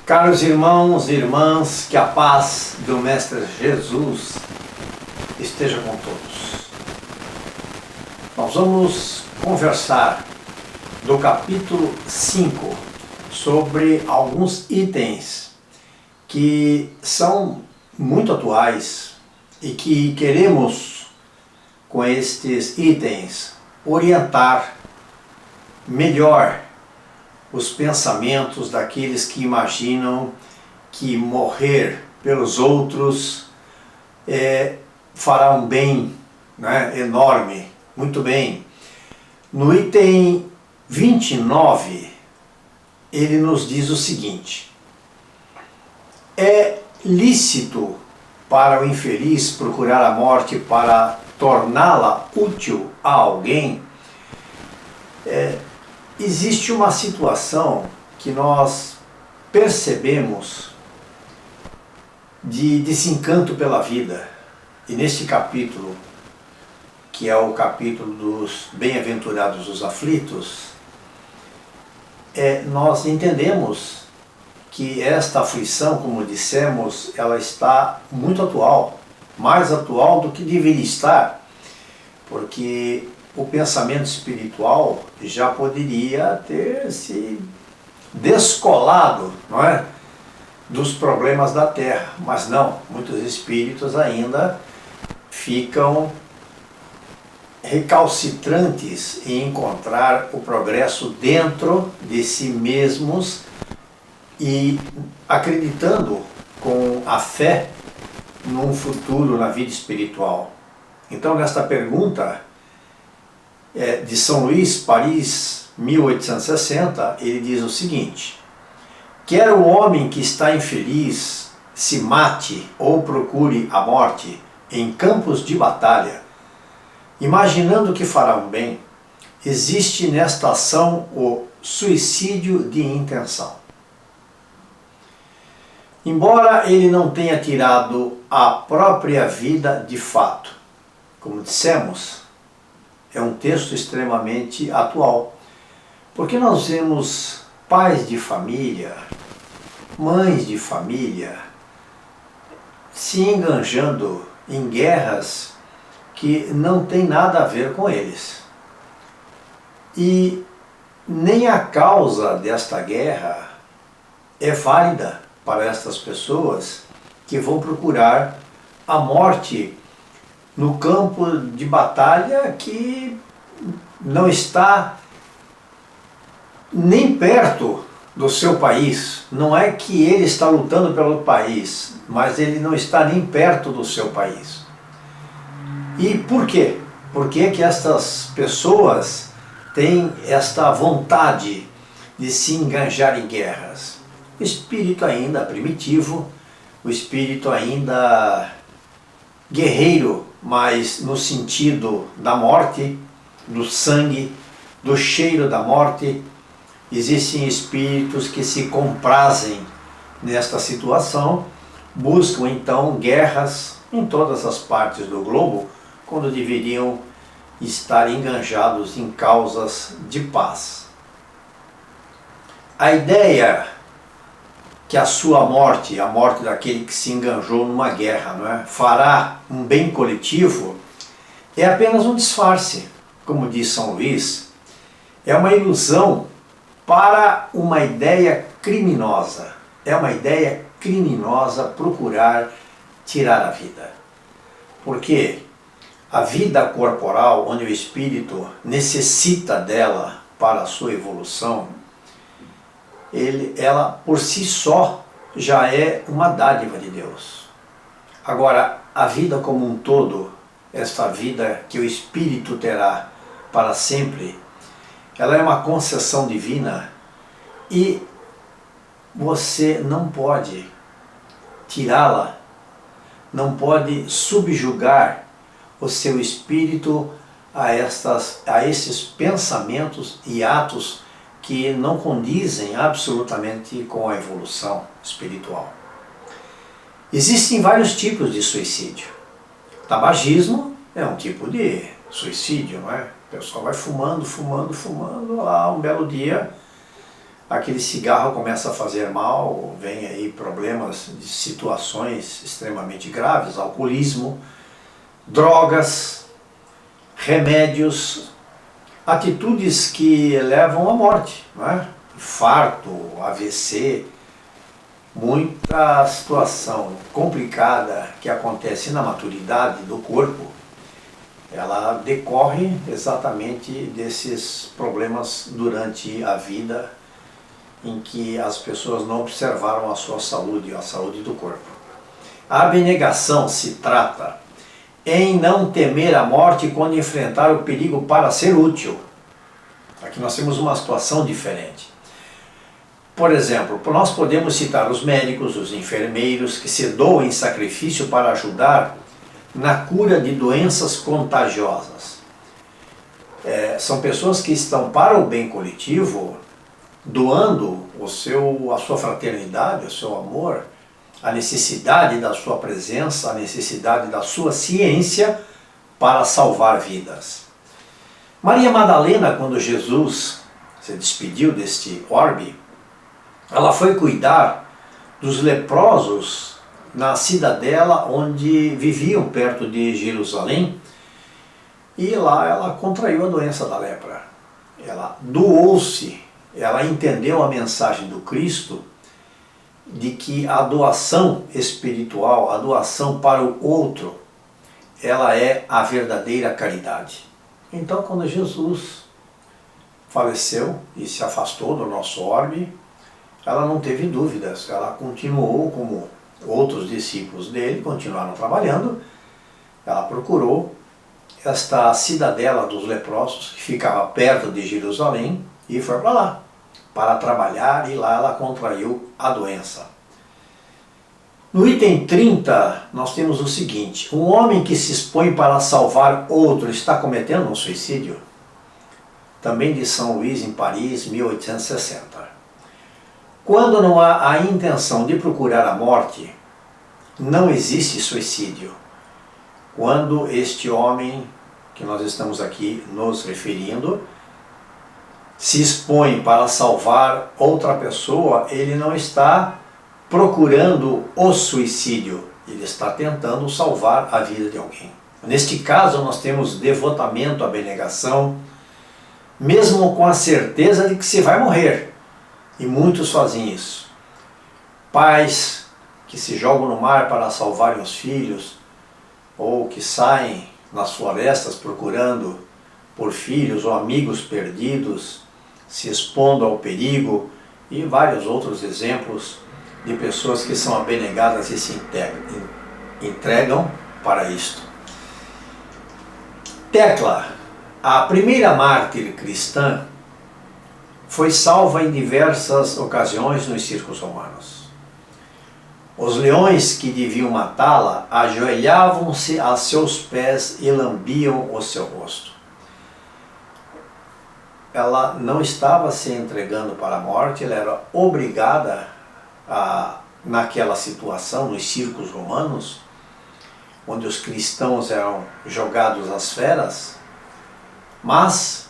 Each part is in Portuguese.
Caros irmãos e irmãs, que a paz do Mestre Jesus esteja com todos. Nós vamos conversar do capítulo 5 sobre alguns itens que são muito atuais e que queremos, com estes itens, orientar melhor os pensamentos daqueles que imaginam que morrer pelos outros fará um bem, né, enorme. Muito bem. No item 29, ele nos diz o seguinte: é lícito para o infeliz procurar a morte para torná-la útil a alguém? Existe uma situação que nós percebemos de desencanto pela vida, e neste capítulo, que é o capítulo dos bem-aventurados os aflitos, nós entendemos que esta aflição, como dissemos, ela está muito atual, mais atual do que deveria estar, porque o pensamento espiritual já poderia ter se descolado, não é, dos problemas da Terra, mas não, muitos espíritos ainda ficam recalcitrantes em encontrar o progresso dentro de si mesmos e acreditando com a fé num futuro na vida espiritual. Então, nesta pergunta de São Luís, Paris, 1860, ele diz o seguinte: quer o homem que está infeliz se mate ou procure a morte em campos de batalha, imaginando que fará um bem, existe nesta ação o suicídio de intenção. Embora ele não tenha tirado a própria vida de fato, como dissemos, é um texto extremamente atual, porque nós vemos pais de família, mães de família, se enganjando em guerras que não tem nada a ver com eles. E nem a causa desta guerra é válida para estas pessoas que vão procurar a morte no campo de batalha que não está nem perto do seu país. Não é que ele está lutando pelo país, mas ele não está nem perto do seu país. E por quê? Por que que estas pessoas têm esta vontade de se enganjar em guerras? O espírito ainda primitivo, o espírito ainda guerreiro, mas no sentido da morte, do sangue, do cheiro da morte. Existem espíritos que se comprazem nesta situação, buscam então guerras em todas as partes do globo, quando deveriam estar enganjados em causas de paz. A ideia que a sua morte, a morte daquele que se enganjou numa guerra, não é, fará um bem coletivo, é apenas um disfarce, como diz São Luís, é uma ilusão para uma ideia criminosa. É uma ideia criminosa procurar tirar a vida. Porque a vida corporal, onde o espírito necessita dela para a sua evolução, ela por si só já é uma dádiva de Deus. Agora, a vida como um todo, esta vida que o espírito terá para sempre, ela é uma concessão divina e você não pode tirá-la, não pode subjugar o seu espírito a esses pensamentos e atos que não condizem absolutamente com a evolução espiritual. Existem vários tipos de suicídio. Tabagismo é um tipo de suicídio, não é? O pessoal vai fumando, lá um belo dia aquele cigarro começa a fazer mal, vem aí problemas de situações extremamente graves, alcoolismo, drogas, remédios, atitudes que levam à morte, não é? Infarto, AVC, muita situação complicada que acontece na maturidade do corpo, ela decorre exatamente desses problemas durante a vida em que as pessoas não observaram a sua saúde, a saúde do corpo. A abnegação se trata em não temer a morte quando enfrentar o perigo para ser útil. Aqui nós temos uma situação diferente. Por exemplo, nós podemos citar os médicos, os enfermeiros que se doam em sacrifício para ajudar na cura de doenças contagiosas. São pessoas que estão para o bem coletivo, doando a sua fraternidade, o seu amor, a necessidade da sua presença, a necessidade da sua ciência para salvar vidas. Maria Madalena, quando Jesus se despediu deste orbe, ela foi cuidar dos leprosos na cidadela onde viviam perto de Jerusalém, e lá ela contraiu a doença da lepra. Ela doou-se, ela entendeu a mensagem do Cristo de que a doação espiritual, a doação para o outro, ela é a verdadeira caridade. Então, quando Jesus faleceu e se afastou do nosso orbe, ela não teve dúvidas, ela continuou como outros discípulos dele, continuaram trabalhando, ela procurou esta cidadela dos leprosos, que ficava perto de Jerusalém, e foi para lá, para trabalhar, e lá ela contraiu a doença. No item 30, nós temos o seguinte: um homem que se expõe para salvar outro está cometendo um suicídio? Também de São Luís, em Paris, 1860. Quando não há a intenção de procurar a morte, não existe suicídio. Quando este homem, que nós estamos aqui nos referindo, se expõe para salvar outra pessoa, ele não está procurando o suicídio, ele está tentando salvar a vida de alguém. Neste caso, nós temos devotamento, abnegação, mesmo com a certeza de que se vai morrer, e muitos fazem isso. Pais que se jogam no mar para salvarem os filhos, ou que saem nas florestas procurando por filhos ou amigos perdidos, se expondo ao perigo, e vários outros exemplos de pessoas que são abnegadas e se entregam para isto. Tecla, a primeira mártir cristã, foi salva em diversas ocasiões nos circos romanos. Os leões que deviam matá-la ajoelhavam-se a seus pés e lambiam o seu rosto. Ela não estava se entregando para a morte, ela era obrigada naquela situação, nos circos romanos, onde os cristãos eram jogados às feras, mas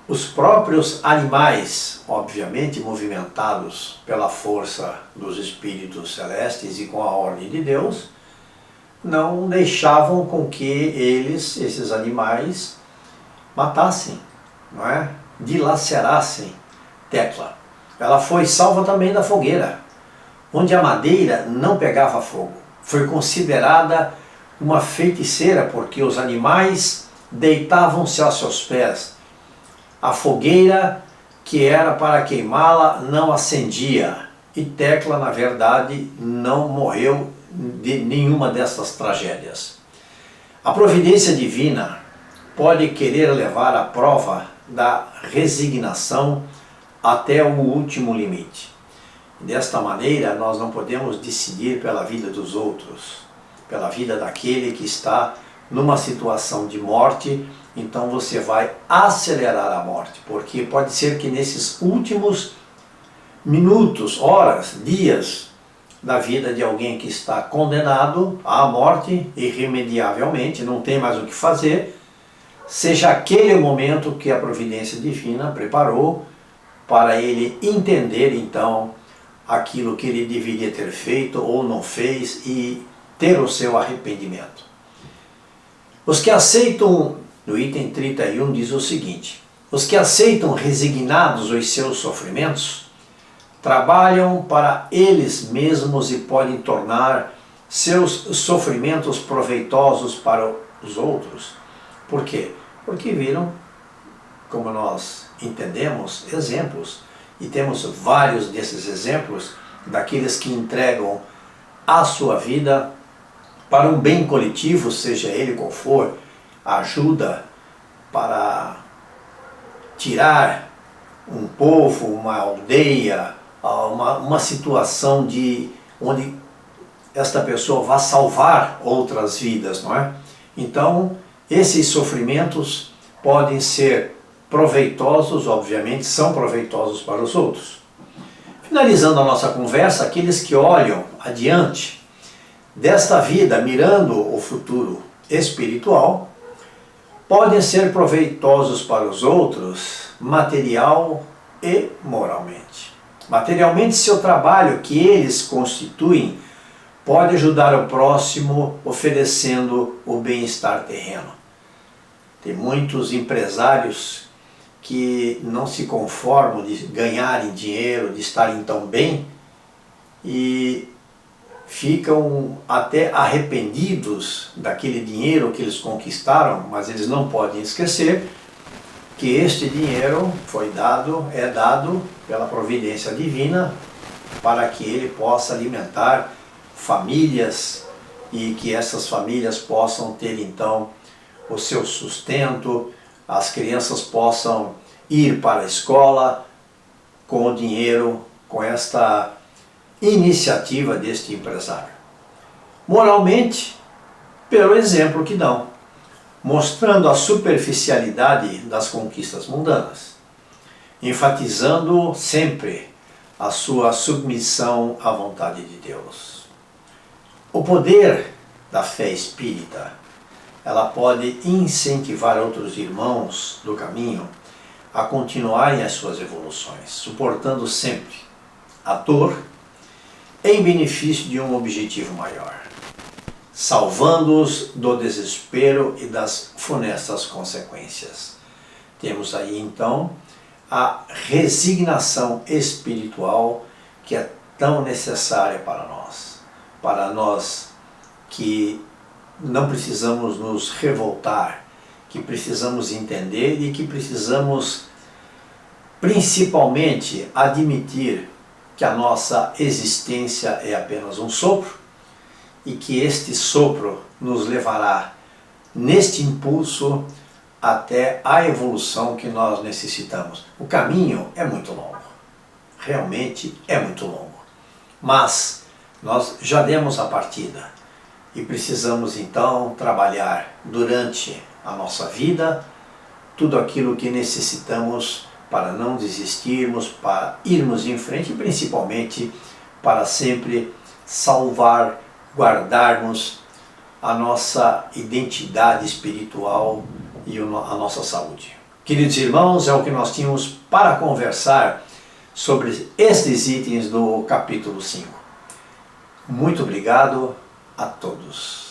os próprios animais, obviamente movimentados pela força dos espíritos celestes e com a ordem de Deus, não deixavam com que esses animais, matassem, não é? Dilacerassem Tecla. Ela foi salva também da fogueira, onde a madeira não pegava fogo. Foi considerada uma feiticeira, porque os animais deitavam-se a seus pés. A fogueira que era para queimá-la não acendia. E Tecla, na verdade, não morreu de nenhuma dessas tragédias. A providência divina pode querer levar à prova da resignação até o último limite. Desta maneira, nós não podemos decidir pela vida dos outros, pela vida daquele que está numa situação de morte. Então você vai acelerar a morte, porque pode ser que nesses últimos minutos, horas, dias da vida de alguém que está condenado à morte irremediavelmente, não tem mais o que fazer, seja aquele momento que a providência divina preparou para ele entender então aquilo que ele deveria ter feito ou não fez e ter o seu arrependimento. Os que aceitam, no item 31 diz o seguinte: os que aceitam resignados os seus sofrimentos, trabalham para eles mesmos e podem tornar seus sofrimentos proveitosos para os outros. Por quê? Porque viram, como nós entendemos, exemplos, e temos vários desses exemplos, daqueles que entregam a sua vida para um bem coletivo, seja ele qual for, ajuda para tirar um povo, uma aldeia, uma situação onde esta pessoa vai salvar outras vidas, não é? Então, esses sofrimentos podem ser proveitosos, obviamente, são proveitosos para os outros. Finalizando a nossa conversa, aqueles que olham adiante desta vida, mirando o futuro espiritual, podem ser proveitosos para os outros, material e moralmente. Materialmente, seu trabalho que eles constituem pode ajudar o próximo oferecendo o bem-estar terreno. Tem muitos empresários que não se conformam de ganharem dinheiro, de estarem tão bem e ficam até arrependidos daquele dinheiro que eles conquistaram, mas eles não podem esquecer que este dinheiro é dado pela providência divina para que ele possa alimentar famílias e que essas famílias possam ter então o seu sustento, as crianças possam ir para a escola com o dinheiro, com esta iniciativa deste empresário. Moralmente, pelo exemplo que dão, mostrando a superficialidade das conquistas mundanas, enfatizando sempre a sua submissão à vontade de Deus. O poder da fé espírita, ela pode incentivar outros irmãos do caminho a continuarem as suas evoluções, suportando sempre a dor em benefício de um objetivo maior, salvando-os do desespero e das funestas consequências. Temos aí então a resignação espiritual que é tão necessária para nós que não precisamos nos revoltar, que precisamos entender e que precisamos principalmente admitir que a nossa existência é apenas um sopro e que este sopro nos levará neste impulso até a evolução que nós necessitamos. O caminho é muito longo, realmente é muito longo, mas nós já demos a partida e precisamos então trabalhar durante a nossa vida tudo aquilo que necessitamos para não desistirmos, para irmos em frente e principalmente para sempre salvar, guardarmos a nossa identidade espiritual e a nossa saúde. Queridos irmãos, é o que nós tínhamos para conversar sobre estes itens do capítulo 5. Muito obrigado a todos.